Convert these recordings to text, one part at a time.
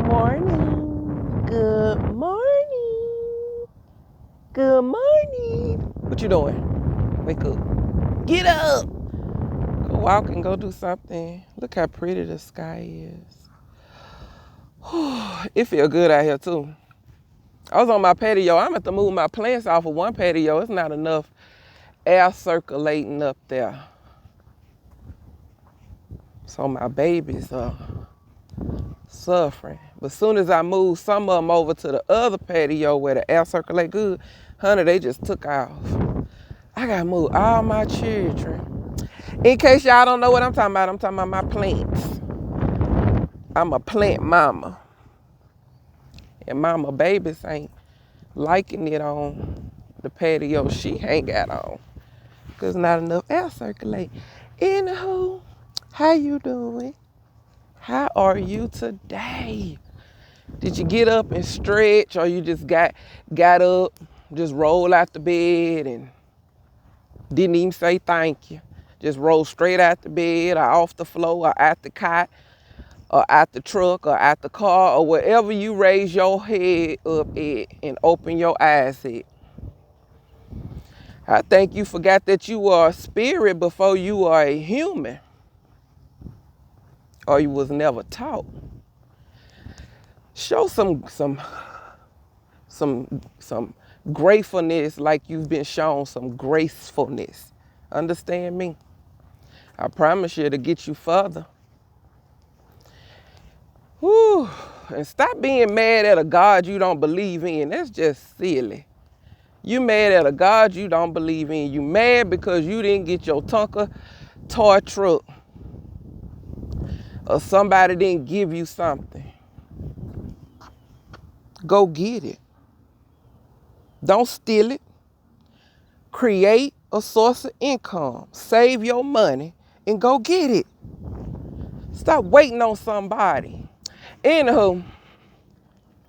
morning. Good morning. Good morning. What you doing? Wake up. Get up. Go walk and go do something. Look how pretty the sky is. It feel good out here too. I was on my patio. I'm at to move my plants off of one patio. It's not enough air circulating up there. So my babies are suffering. But as soon as I moved some of them over to the other patio where the air circulate good, honey, they just took off. I gotta move all my children. In case y'all don't know what I'm talking about my plants. I'm a plant mama. And mama babies ain't liking it on the patio she hang out on. Cause not enough air circulate. Anywho, how you doing? How are you today? Did you get up and stretch, or you just got up, just roll out the bed and didn't even say thank you? Just roll straight out the bed or off the floor or out the cot or out the truck or out the car or wherever you raise your head up at and open your eyes at. I think you forgot that you are a spirit before you are a human, or you was never taught. Show some gratefulness like you've been shown some gracefulness. Understand me? I promise you to get you further. Whew. And stop being mad at a God you don't believe in. That's just silly. You mad at a God you don't believe in. You mad because you didn't get your Tonka toy truck or somebody didn't give you something. Go get it. Don't steal it. Create a source of income. Save your money and go get it. Stop waiting on somebody. Anywho,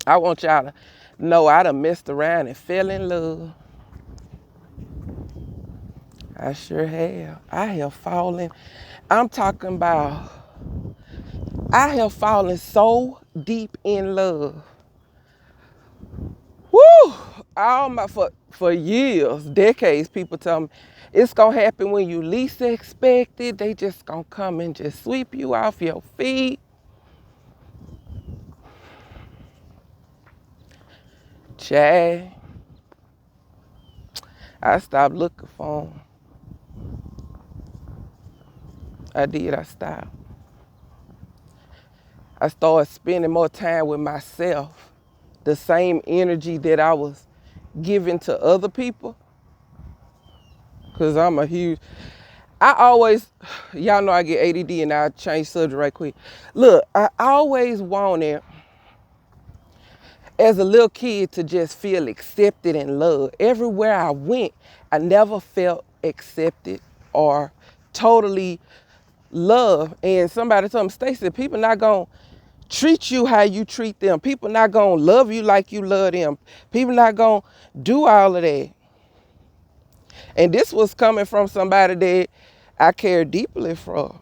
I want y'all to know I done messed around and fell in love. I sure have. I have fallen. I'm talking about, I have fallen so deep in love. Woo! For years, decades, people tell me it's gonna happen when you least expect it. They just gonna come and just sweep you off your feet. Chad, I stopped looking for them. I stopped. I started spending more time with myself. The same energy that I was giving to other people. Cause I'm a huge, y'all know I get ADD and I change subject right quick. Look, I always wanted, as a little kid, to just feel accepted and loved. Everywhere I went, I never felt accepted or totally loved. And somebody told me, Stacey, people not gonna treat you how you treat them. People not gonna love you like you love them. People not gonna do all of that. And this was coming from somebody that I care deeply for,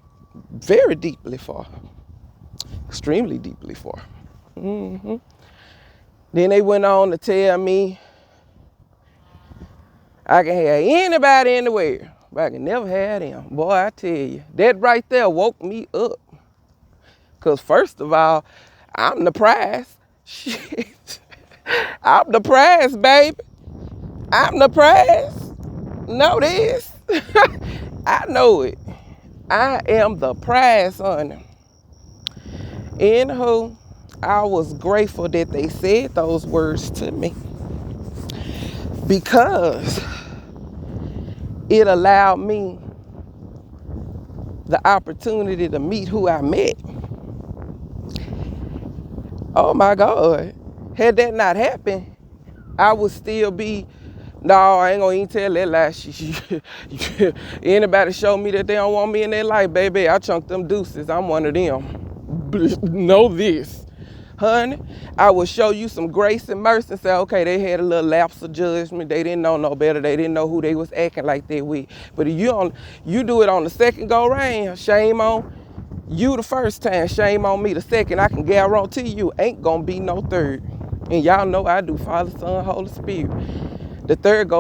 very deeply for, extremely deeply for. Mm-hmm. Then they went on to tell me I can have anybody in the world, but I can never have them. Boy, I tell you, that right there woke me up. Because first of all, I'm the prize. Shit. I'm the prize, baby. I'm the prize. Know this. I know it. I am the prize, honey. Anywho, I was grateful that they said those words to me because it allowed me the opportunity to meet who I met. Oh my God. Had that not happened, I would still be, no, I ain't gonna even tell that lie. Anybody show me that they don't want me in their life, baby, I chunk them deuces. I'm one of them. Know this. Honey, I will show you some grace and mercy and say, okay, they had a little lapse of judgment. They didn't know no better. They didn't know who they was acting like that with. But if you do it on the second go round, shame on You the first time, shame on me. The second, I can guarantee you ain't gonna be no third. And y'all know I do Father, Son, Holy Spirit. The third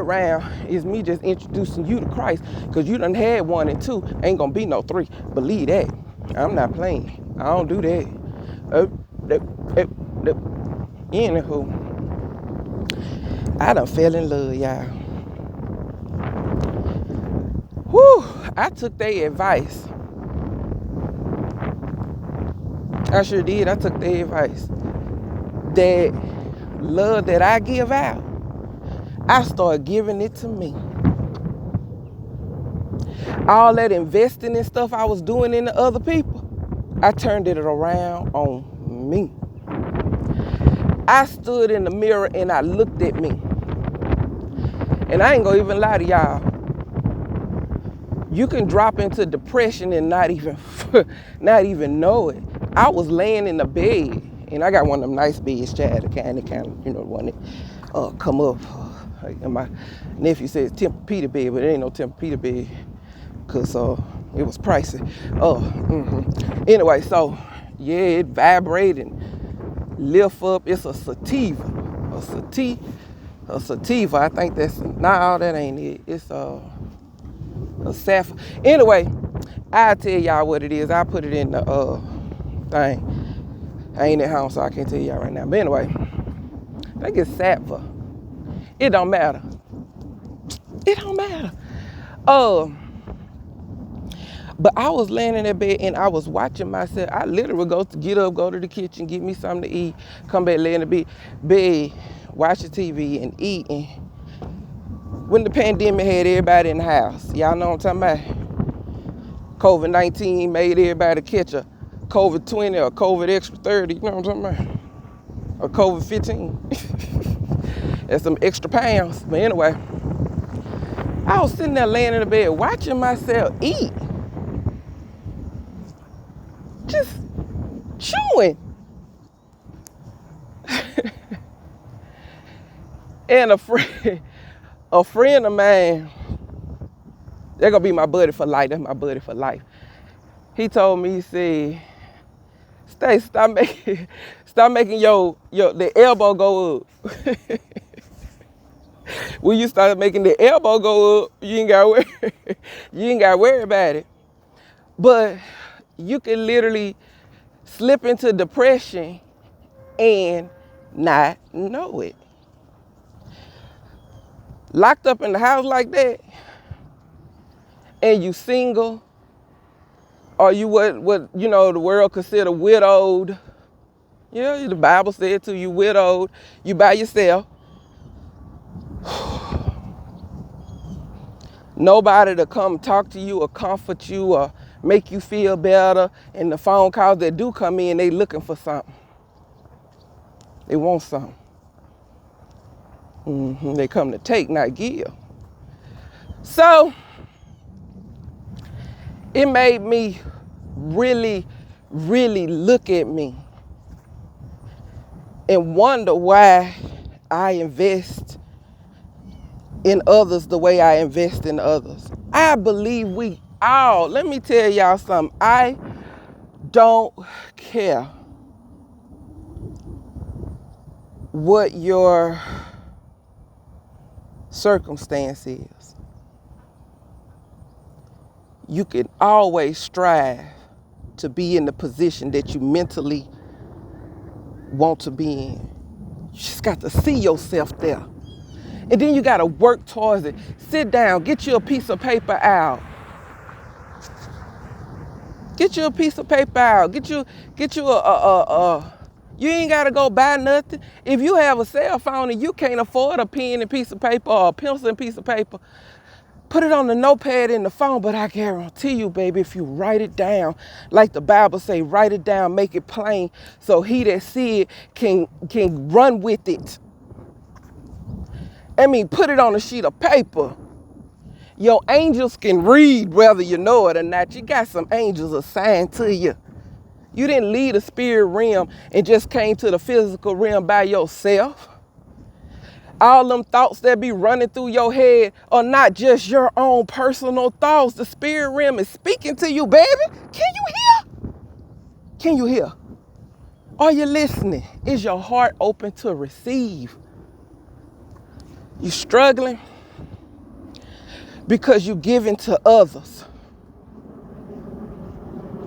round is me just introducing you to Christ, because you done had 1 and 2. Ain't gonna be no 3. Believe that. I'm not playing. I don't do that. Anywho, I done fell in love, y'all. Whew, I took their advice. I sure did. I took their advice. That love that I give out, I started giving it to me. All that investing in stuff I was doing in the other people, I turned it around on me. I stood in the mirror and I looked at me. And I ain't gonna even lie to y'all. You can drop into depression and not even know it. I was laying in the bed, and I got one of them nice beds, Chad, the kind of, you know, the one that come up. And my nephew says Tempur-Pedic bed, but it ain't no Tempur-Pedic bed, cause it was pricey. Anyway, so yeah, it vibrated, lift up. It's a sativa, a sativa. I think that's that ain't it. It's a sapphire. Anyway, I'll tell y'all what it is. I put it in the thing. I ain't at home, so I can't tell y'all right now. But anyway, I think it's sapphire. It don't matter. It don't matter. But I was laying in that bed and I was watching myself. I literally would get up, go to the kitchen, get me something to eat, come back, lay in the bed, watch the TV and eat. And when the pandemic had everybody in the house, y'all know what I'm talking about? COVID-19 made everybody catch a COVID-20 or COVID extra 30, you know what I'm talking about? Or COVID-15. That's some extra pounds. But anyway, I was sitting there laying in the bed watching myself eat. Just chewing. And a friend of mine, they're gonna be my buddy for life. That's my buddy for life. He told me, he said, Stay, stop making the elbow go up. When you start making the elbow go up, you ain't gotta worry about it. But you can literally slip into depression and not know it. Locked up in the house like that, and you single, or you what you know the world consider widowed. Yeah, the Bible said to you, widowed, you by yourself. Nobody to come talk to you or comfort you or make you feel better. And the phone calls that do come in, they looking for something. They want something. They come to take, not give. So it made me really, really look at me and wonder why I invest in others the way I invest in others. I believe we all, let me tell y'all something, I don't care what your circumstance is. You can always strive to be in the position that you mentally want to be in. You just got to see yourself there. And then you got to work towards it. Sit down, get you a piece of paper out. Get you a piece of paper out. Get you you ain't got to go buy nothing. If you have a cell phone and you can't afford a pen and piece of paper or a pencil and piece of paper, put it on the notepad in the phone. But I guarantee you, baby, if you write it down, like the Bible say, write it down, make it plain, so he that see it can run with it. I mean, put it on a sheet of paper. Your angels can read whether you know it or not. You got some angels assigned to you. You didn't leave the spirit realm and just came to the physical realm by yourself. All them thoughts that be running through your head are not just your own personal thoughts. The spirit realm is speaking to you, baby. Can you hear? Can you hear? Are you listening? Is your heart open to receive? You struggling because you giving to others.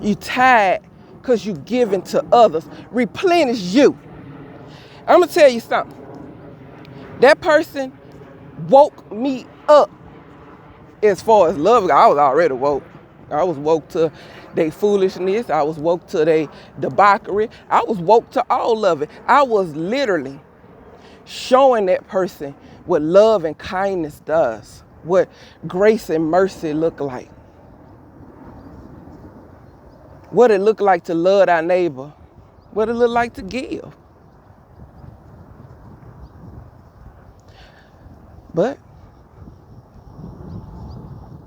You tired because you giving to others. Replenish you. I'm going to tell you something. That person woke me up. As far as love, I was already woke. I was woke to their foolishness. I was woke to their debauchery. I was woke to all of it. I was literally showing that person what love and kindness does, what grace and mercy look like, what it look like to love our neighbor, what it look like to give. But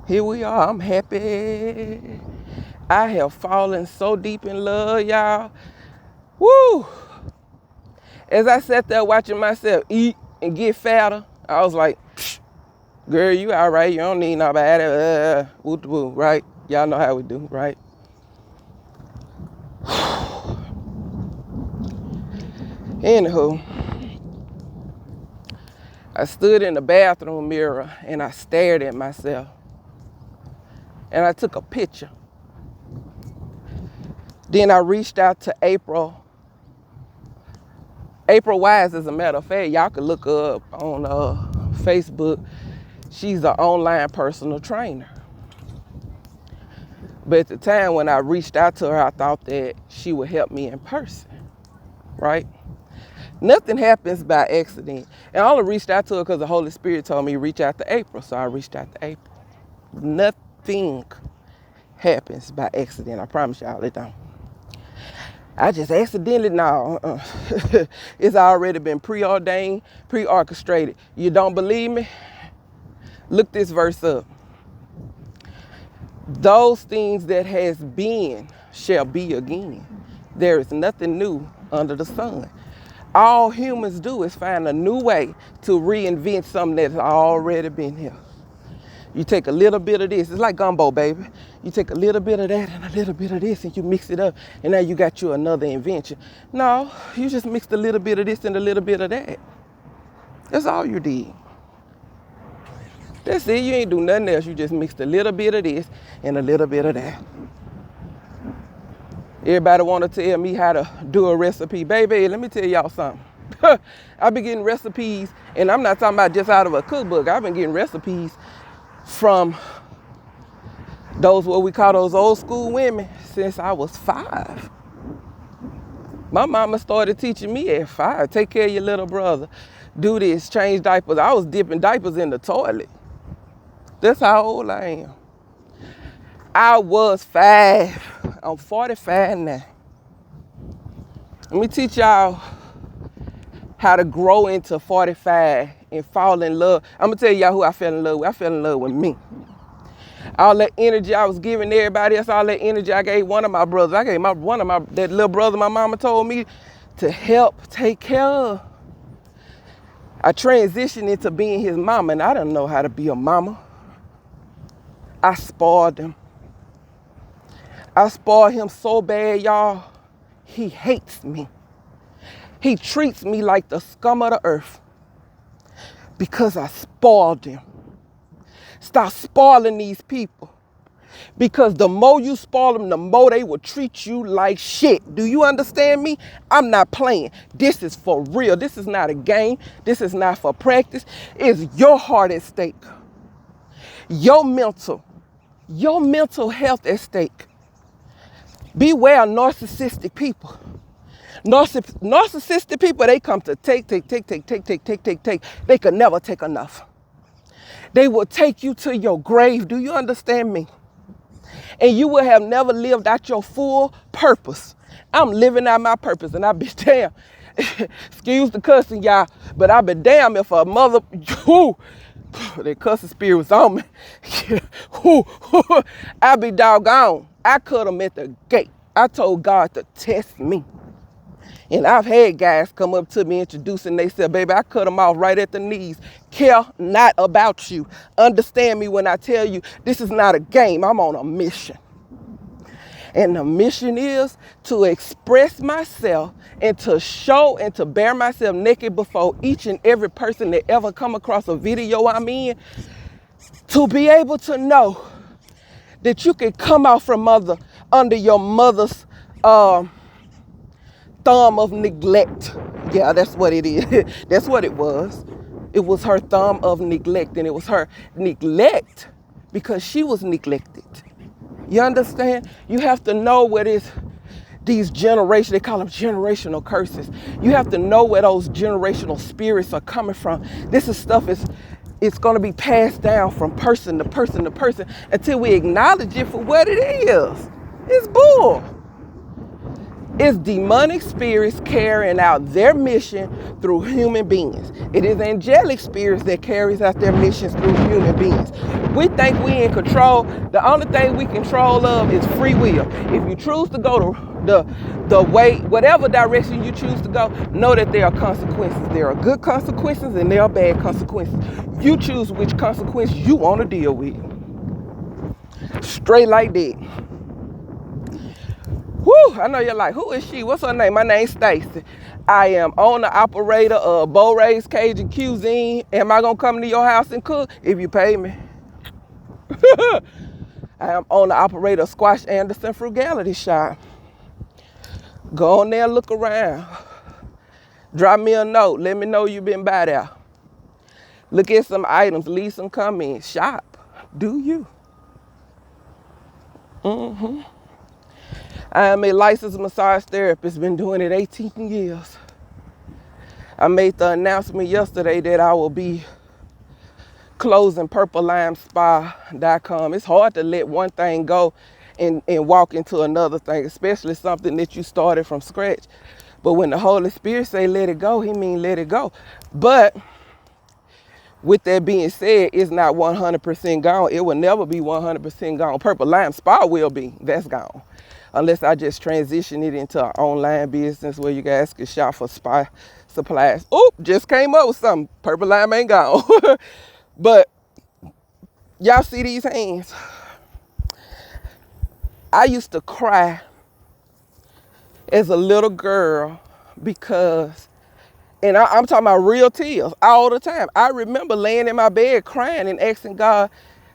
here we are. I'm happy. I have fallen so deep in love, y'all. Woo! As I sat there watching myself eat and get fatter, I was like, girl, you all right. You don't need nobody. Woo, right? Y'all know how we do, right? Anywho, I stood in the bathroom mirror and I stared at myself. And I took a picture. Then I reached out to April. April Wise, as a matter of fact, y'all can look her up on Facebook. She's an online personal trainer. But at the time when I reached out to her, I thought that she would help me in person, right? Nothing happens by accident. And I only reached out to her because the Holy Spirit told me to reach out to April, so I reached out to April. Nothing happens by accident. I promise y'all it don't. I just accidentally, no. It's already been preordained, pre-orchestrated. You don't believe me? Look this verse up. Those things that has been shall be again. There is nothing new under the sun. All humans do is find a new way to reinvent something that's already been here. You take a little bit of this. It's like gumbo, baby. You take a little bit of that and a little bit of this and you mix it up and now you got you another invention. No, you just mixed a little bit of this and a little bit of that. That's all you did. That's it. You ain't do nothing else. You just mixed a little bit of this and a little bit of that. Everybody want to tell me how to do a recipe. Baby, let me tell y'all something. I've been getting recipes, and I'm not talking about just out of a cookbook. I've been getting recipes from those, what we call those old school women, since I was 5. My mama started teaching me at 5. Take care of your little brother. Do this, change diapers. I was dipping diapers in the toilet. That's how old I am. I was 5. I'm 45 now. Let me teach y'all how to grow into 45 and fall in love. I'm gonna tell y'all who I fell in love with. I fell in love with me. All that energy I was giving everybody else, all that energy I gave one of my brothers. I gave that little brother my mama told me to help take care of. I transitioned into being his mama, and I didn't know how to be a mama. I spoiled him. I spoiled him so bad, y'all. He hates me. He treats me like the scum of the earth because I spoiled him. Stop spoiling these people, because the more you spoil them, the more they will treat you like shit. Do you understand me? I'm not playing. This is for real. This is not a game. This is not for practice. It's your heart at stake. Your mental health at stake. Beware narcissistic people. Narcissistic people, they come to take. They could never take enough. They will take you to your grave. Do you understand me? And you will have never lived out your full purpose. I'm living out my purpose, and I be damn. Excuse the cussing, y'all, but I be damn if a mother, that cussing spirit was on me. I be doggone. I cut them at the gate. I told God to test me. And I've had guys come up to me introducing themselves, baby, I cut them off right at the knees. Care not about you. Understand me when I tell you this is not a game. I'm on a mission. And the mission is to express myself and to show and to bear myself naked before each and every person that ever come across a video I'm in, to be able to know that you can come out from under your mother's thumb of neglect. Yeah, that's what it is. That's what it was. It was her thumb of neglect, and it was her neglect because she was neglected. You understand? You have to know what is these generations, they call them generational curses. You have to know where those generational spirits are coming from. This is stuff it's going to be passed down from person to person to person until we acknowledge it for what it is. It's bull. It's demonic spirits carrying out their mission through human beings. It is angelic spirits that carries out their missions through human beings. We think we in control. The only thing we control of is free will. If you choose to go to the way, whatever direction you choose to go, know that there are consequences. There are good consequences and there are bad consequences. You choose which consequences you want to deal with. Straight like that. Whew, I know you're like, who is she? What's her name? My name's Stacy. I am owner operator of Beaux Raes Cajun Cuisine. Am I gonna come to your house and cook? If you pay me. I am owner operator of Squash Anderson Frugality Shop. Go on there, look around. Drop me a note. Let me know you've been by there. Look at some items. Leave some comments. Shop. Do you? I am a licensed massage therapist, been doing it 18 years. I made the announcement yesterday that I will be closing purplelimespa.com. It's hard to let one thing go and walk into another thing, especially something that you started from scratch. But when the Holy Spirit say let it go, he mean let it go. But with that being said, it's not 100% gone. It will never be 100% gone. Purple Lime Spa will be. That's gone. Unless I just transition it into an online business where you guys can shop for spa supplies. Oop, just came up with something. Purple Lime ain't gone. But y'all see these hands? I used to cry as a little girl because, and I'm talking about real tears all the time. I remember laying in my bed crying and asking God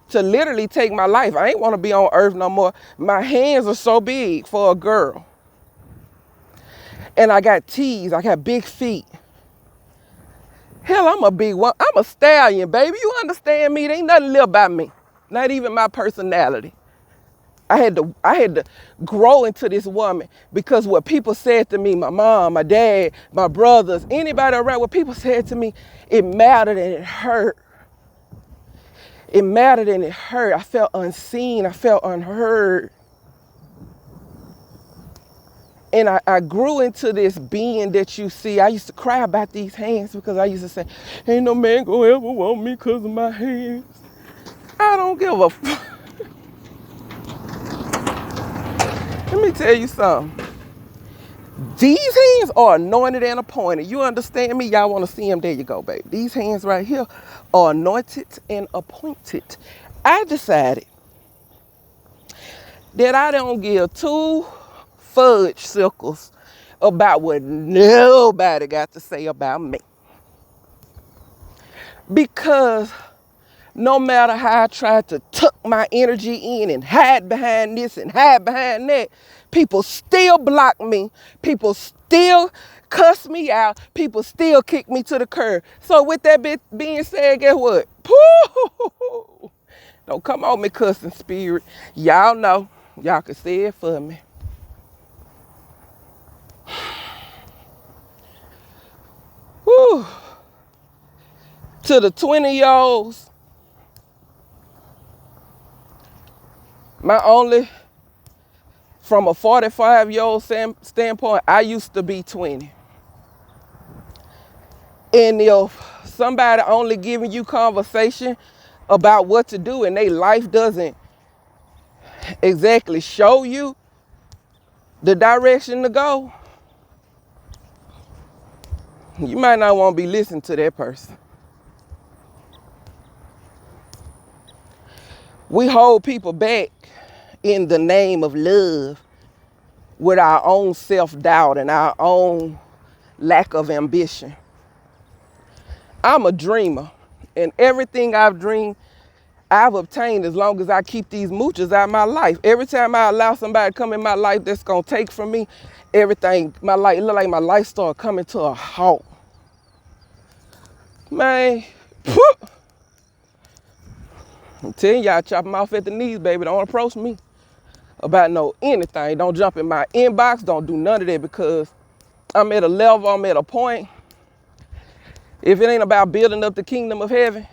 to literally take my life. I ain't want to be on earth no more. My hands are so big for a girl. And I got teeth. I got big feet. Hell, I'm a big one. I'm a stallion, baby. You understand me? There ain't nothing little about me. Not even my personality. I had to grow into this woman because what people said to me, my mom, my dad, my brothers, anybody around, what people said to me, it mattered and it hurt. It mattered and it hurt. I felt unseen. I felt unheard. And I grew into this being that you see. I used to cry about these hands because I used to say, ain't no man gonna ever want me because of my hands. I don't give a fuck. Let me tell you something. These hands are anointed and appointed. You understand me? Y'all want to see them? There you go, baby. These hands right here are anointed and appointed. I decided that I don't give two fudge circles about what nobody got to say about me. Because no matter how I tried to tuck my energy in and hide behind this and hide behind that, people still block me. People still cuss me out. People still kick me to the curb. So with that being said, guess what? Don't come on me cussing spirit. Y'all know. Y'all can say it for me. Whew. To the 20-year-olds, from a 45-year-old standpoint, I used to be 20. And if somebody only giving you conversation about what to do and their life doesn't exactly show you the direction to go, You might not want to be listening to that person. We hold people back in the name of love with our own self-doubt and our own lack of ambition. I'm a dreamer, and everything I've dreamed, I've obtained as long as I keep these mooches out of my life. Every time I allow somebody to come in my life that's gonna take from me, everything, my life, it look like my life started coming to a halt. Man, I'm telling y'all, chop them off at the knees, baby. Don't approach me about no anything. Don't jump in my inbox. Don't do none of that, because I'm at a level, I'm at a point. If it ain't about building up the kingdom of heaven,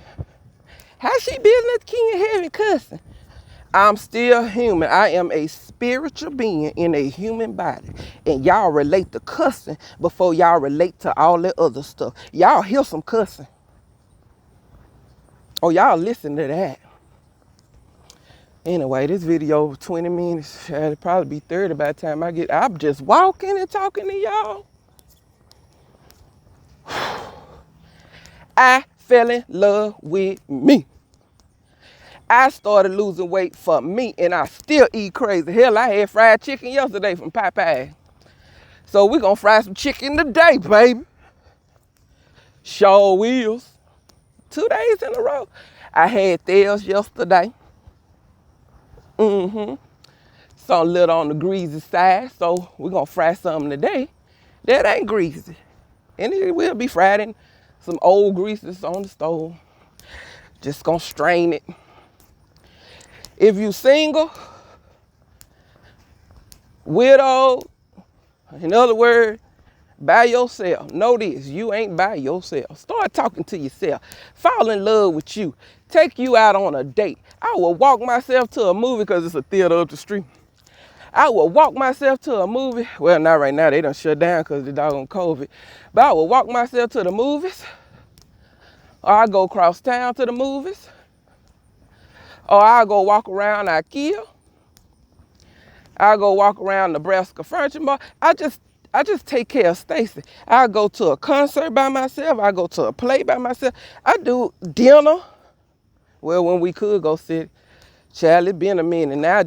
how she building up the kingdom of heaven cussing? I'm still human. I am a spiritual being in a human body. And y'all relate to cussing before y'all relate to all that other stuff. Y'all hear some cussing. Oh, y'all listen to that. Anyway, this video 20 minutes. It'll probably be 30 by the time I'm just walking and talking to y'all. I fell in love with me. I started losing weight for me, and I still eat crazy. Hell, I had fried chicken yesterday from Popeye. So we're going to fry some chicken today, baby. Show wheels. 2 days in a row. I had theirs yesterday. Some a little on the greasy side, so we're going to fry something today that ain't greasy. And it will be fried in some old greases on the stove. Just going to strain it. If you single, widow, in other words, by yourself, know this, you ain't by yourself. Start talking to yourself. Fall in love with you. Take you out on a date. I will walk myself to a movie, because it's a theater up the street. I will walk myself to a movie. Well, not right now. They done shut down because of the doggone COVID. But I will walk myself to the movies. Or I go across town to the movies. Or I go walk around IKEA. I go walk around Nebraska Furniture Mall. I just take care of Stacy. I go to a concert by myself. I go to a play by myself. I do dinner. Well, when we could go sit. Child, it been a minute. Now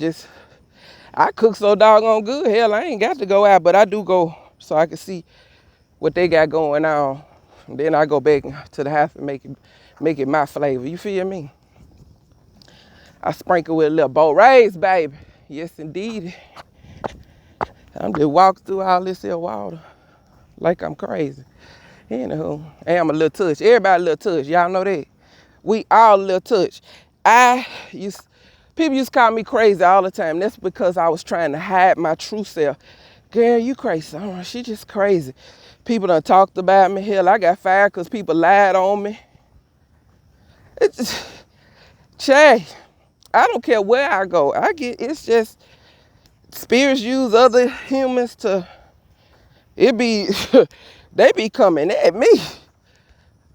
I cook so doggone good. Hell, I ain't got to go out, but I do go so I can see what they got going on. And then I go back to the house and make it my flavor. You feel me? I sprinkle with a little Beaux Raes, baby. Yes, indeed. I'm just walking through all this here water like I'm crazy. Anywho, I am a little touch. Everybody a little touch. Y'all know that. We all a little touch. People used to call me crazy all the time. That's because I was trying to hide my true self. Girl, you crazy. Oh, she just crazy. People done talked about me. Hell, I got fired because people lied on me. Che, I don't care where I go. It's just spirits use other humans to, they be coming at me.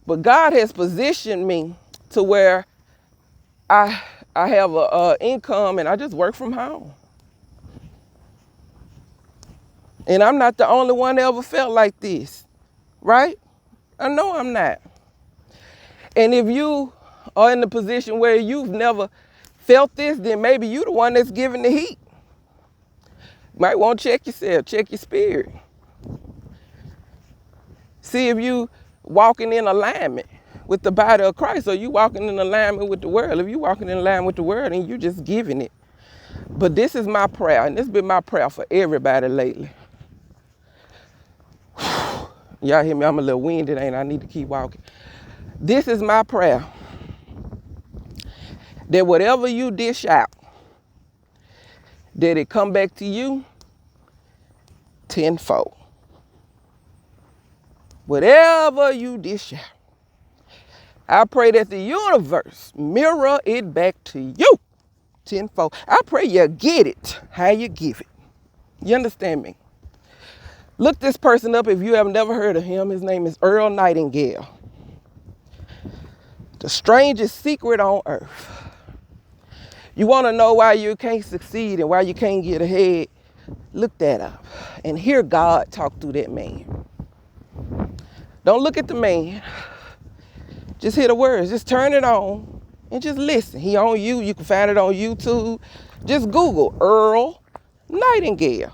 But God has positioned me to where I have a income, and I just work from home. And I'm not the only one that ever felt like this, right? I know I'm not. And if you are in the position where you've never felt this, then maybe you the one that's giving the heat. Might want to check yourself, check your spirit. See if you walking in alignment with the body of Christ, or you walking in alignment with the world. If you walking in alignment with the world, then you just giving it. But this is my prayer, and this has been my prayer for everybody lately. Y'all hear me? I'm a little winded, ain't I? I need to keep walking. This is my prayer. That whatever you dish out, that it come back to you tenfold. Whatever you dish out, I pray that the universe mirror it back to you tenfold. I pray you get it how you give it. You understand me? Look this person up if you have never heard of him. His name is Earl Nightingale. The strangest secret on earth. You want to know why you can't succeed and why you can't get ahead? Look that up and hear God talk through that man. Don't look at the man. Just hear the words. Just turn it on and just listen. He on you. You can find it on YouTube. Just Google Earl Nightingale.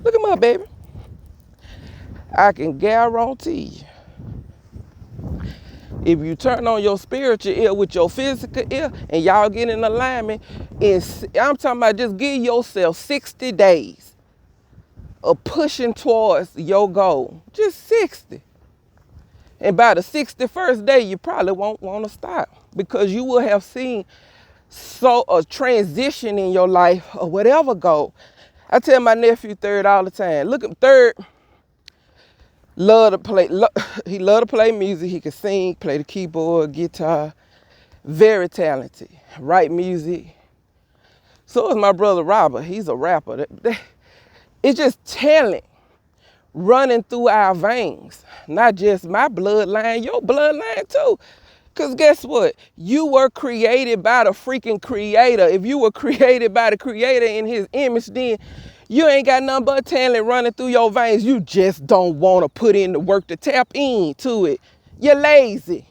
Look him up, baby. I can guarantee you, if you turn on your spiritual ear with your physical ear and y'all get in alignment, I'm talking about just give yourself 60 days of pushing towards your goal. Just 60. And by the 61st day, you probably won't want to stop because you will have seen a transition in your life or whatever goal. I tell my nephew Third all the time. Look at Third. He loved to play music. He could sing, play the keyboard, guitar. Very talented. Write music. So is my brother Robert. He's a rapper. It's just talent running through our veins. Not just my bloodline, your bloodline too. Because guess what? You were created by the freaking creator. If you were created by the creator in his image, then you ain't got nothing but talent running through your veins. You just don't want to put in the work to tap into it. You're lazy.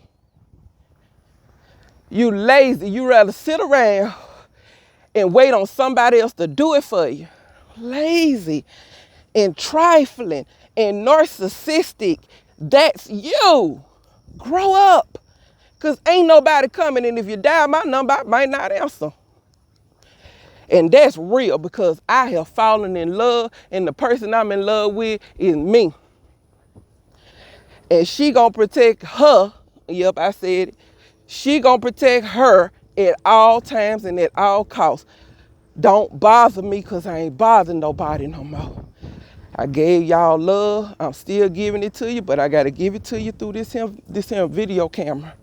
You lazy. You rather sit around and wait on somebody else to do it for you. Lazy and trifling and narcissistic. That's you. Grow up. Because ain't nobody coming, and if you dial my number, I might not answer. And that's real because I have fallen in love, and the person I'm in love with is me. And she gonna protect her. Yep, I said it. She gonna protect her at all times and at all costs. Don't bother me because I ain't bothering nobody no more. I gave y'all love. I'm still giving it to you, but I got to give it to you through this here video camera.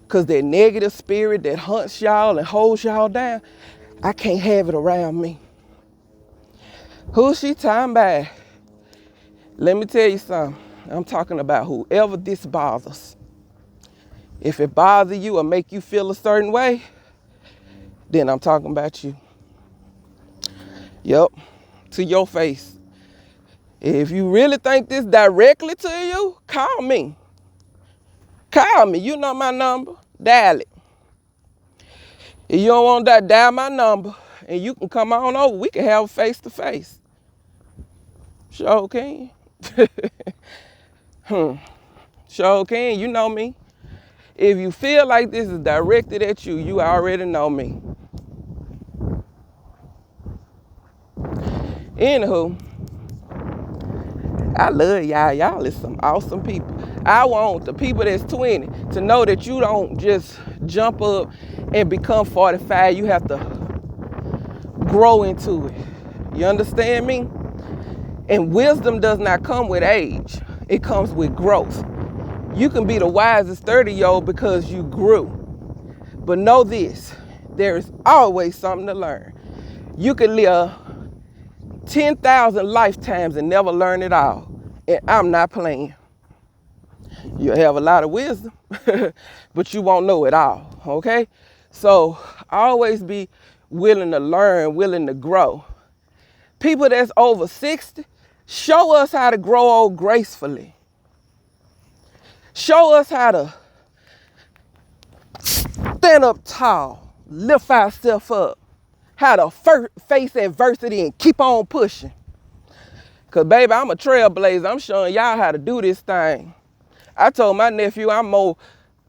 Because that negative spirit that hunts y'all and holds y'all down, I can't have it around me. Who's she talking about? Let me tell you something. I'm talking about whoever this bothers. If it bothers you or make you feel a certain way, then I'm talking about you. Yep, to your face. If you really think this directly to you, call me. Call me. You know my number. Dial it. If you don't want that, dial my number and you can come on over. We can have a face-to-face. Sure can. Sure can. You know me. If you feel like this is directed at you, you already know me. Anywho, I love y'all. Y'all is some awesome people. I want the people that's 20 to know that you don't just jump up and become 45. You have to grow into it. You understand me? And wisdom does not come with age. It comes with growth. You can be the wisest 30-year-old because you grew. But know this, there is always something to learn. You can live 10,000 lifetimes and never learn it all. And I'm not playing. You'll have a lot of wisdom, but you won't know it all, okay? So always be willing to learn, willing to grow. People that's over 60, show us how to grow old gracefully. Show us how to stand up tall, lift ourselves up, how to face adversity and keep on pushing. Because, baby, I'm a trailblazer. I'm showing y'all how to do this thing. I told my nephew now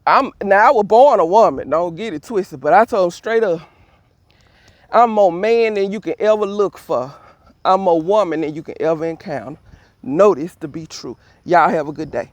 I was born a woman, don't get it twisted, but I told him straight up, I'm more man than you can ever look for. I'm more woman than you can ever encounter. Know this to be true. Y'all have a good day.